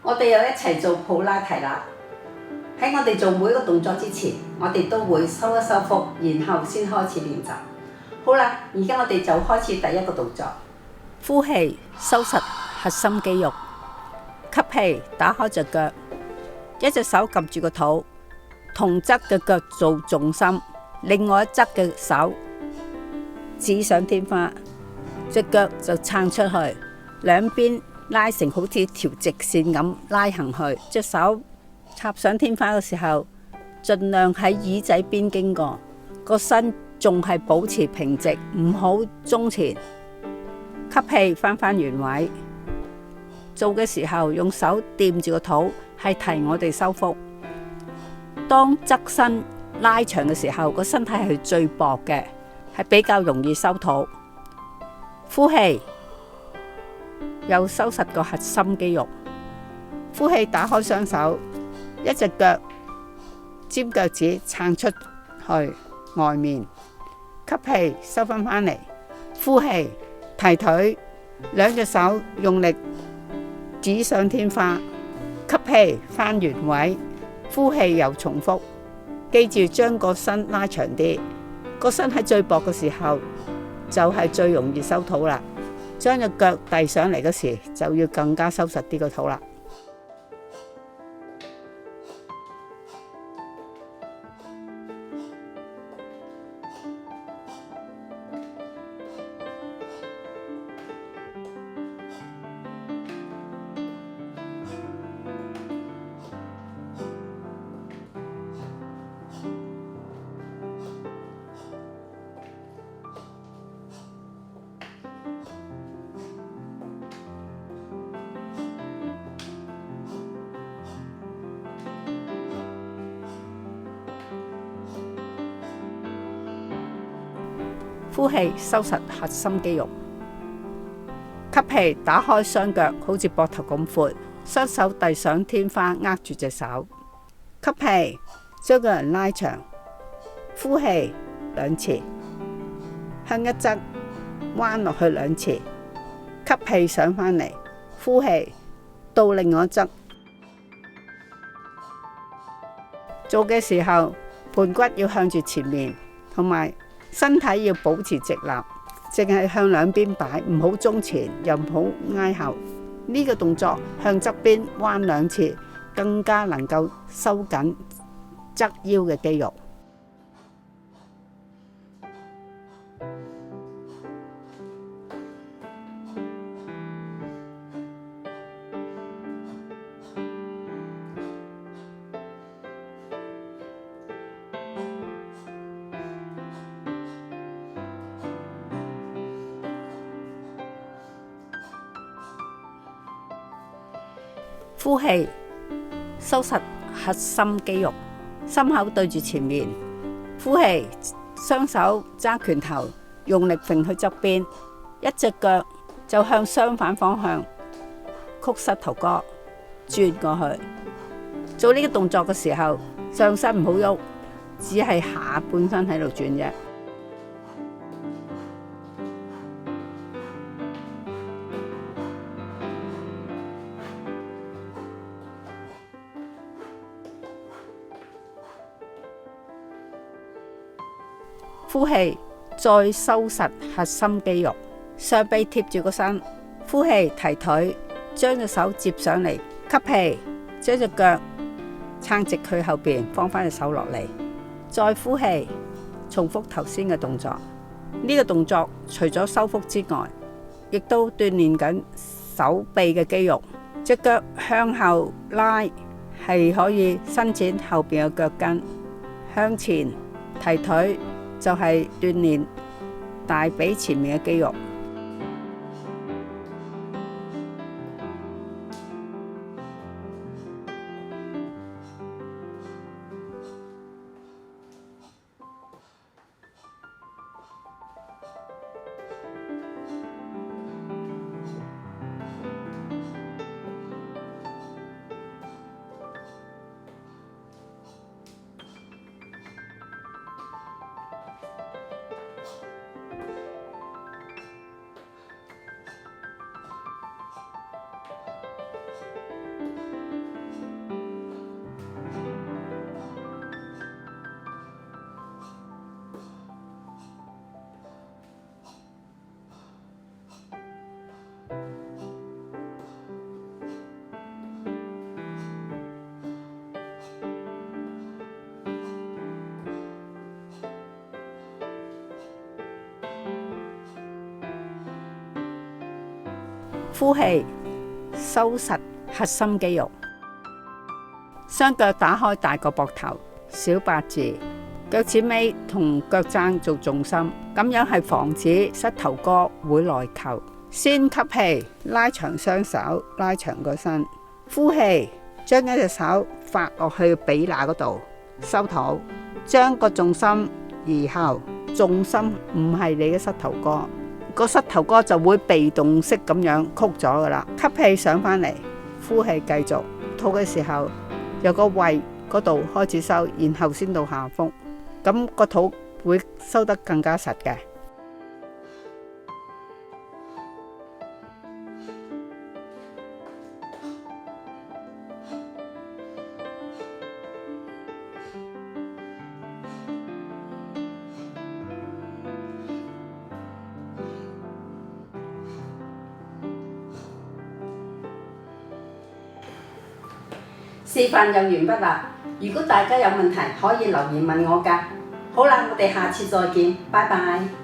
我哋又一齊做普拉提啦。喺我哋做每一個動作之前，我哋都會收一收腹，然後先開始練習。好啦，而家我哋就開始第一個動作。呼氣，收實核心肌肉。吸氣，打開隻腳，一隻手撳住個肚，同側嘅腳做重心，另外一側嘅手指上天花，隻腳就撐出去，兩邊拉成好似條直線咁拉行去。隻手插上天花嘅時候，盡量喺耳仔邊經過，個身仲係保持平直，唔好中前。吸氣，翻原位。做嘅時候用手掂住個肚，係提我哋收腹。當側身拉長嘅時候，個身體係最薄嘅，係比較容易收肚。呼氣，又收實個核心肌肉。呼氣，打開雙手，一隻腳尖腳趾撐出去外面。吸氣，收翻嚟。呼氣，提腿，兩隻手用力指上天花。吸氣，翻原位。呼氣，又重複。記住將個身拉長啲，個身喺最薄嘅時候就係最容易收肚啦。將隻腳遞上嚟嗰時就要更加收實啲個肚啦。呼氣，收實核心肌肉。吸氣，打開雙腳，好似膊頭咁闊，雙手遞上天花，握住隻手。吸氣，將個人拉長。呼氣，2次，向一側彎落去2次。吸氣上返嚟，呼氣到另外一側。做嘅時候，盤骨要向住前面，同埋身體要保持直立，淨係向兩邊擺，唔好中前，又唔好挨後。呢個動作向側邊彎2次，更加能夠收緊側腰嘅肌肉。呼氣，收實核心肌肉，心口對住前面。呼氣，雙手揸拳頭，用力揈去側邊，一隻腳就向相反方向曲膝頭哥轉過去。做呢個動作嘅時候，上身唔好喐，只係下半身喺度轉啫。呼氣，再收實核心肌肉，上臂貼住個身。呼氣，提腿，將隻手接上嚟。吸氣，將隻腳撐直佢後邊，放翻隻手落嚟。再呼氣，重複頭先嘅動作。呢個動作除咗收腹之外，亦都鍛煉緊手臂嘅肌肉。隻腳向後拉，係可以伸展後邊嘅腳跟。向前提腿，就係鍛煉大髀前面嘅肌肉。呼氣，收實核心肌肉。雙腳打開大過膊頭，小八字，腳趾尾同腳踭做重心，咁樣係防止膝頭哥會內扣。先吸氣，拉長雙手，拉長個身。呼氣，將一隻手發落去髀罅嗰度，收肚，將個重心移後。重心唔係你嘅膝頭哥，個膝頭哥就會被動式咁樣曲咗噶啦。吸氣上返嚟，呼氣繼續。吐嘅時候，由個胃嗰度開始收，然後先到下腹，咁個肚會收得更加實嘅。示範又完畢啦！如果大家有問題，可以留言問我㗎。好啦，我哋下次再見，拜拜。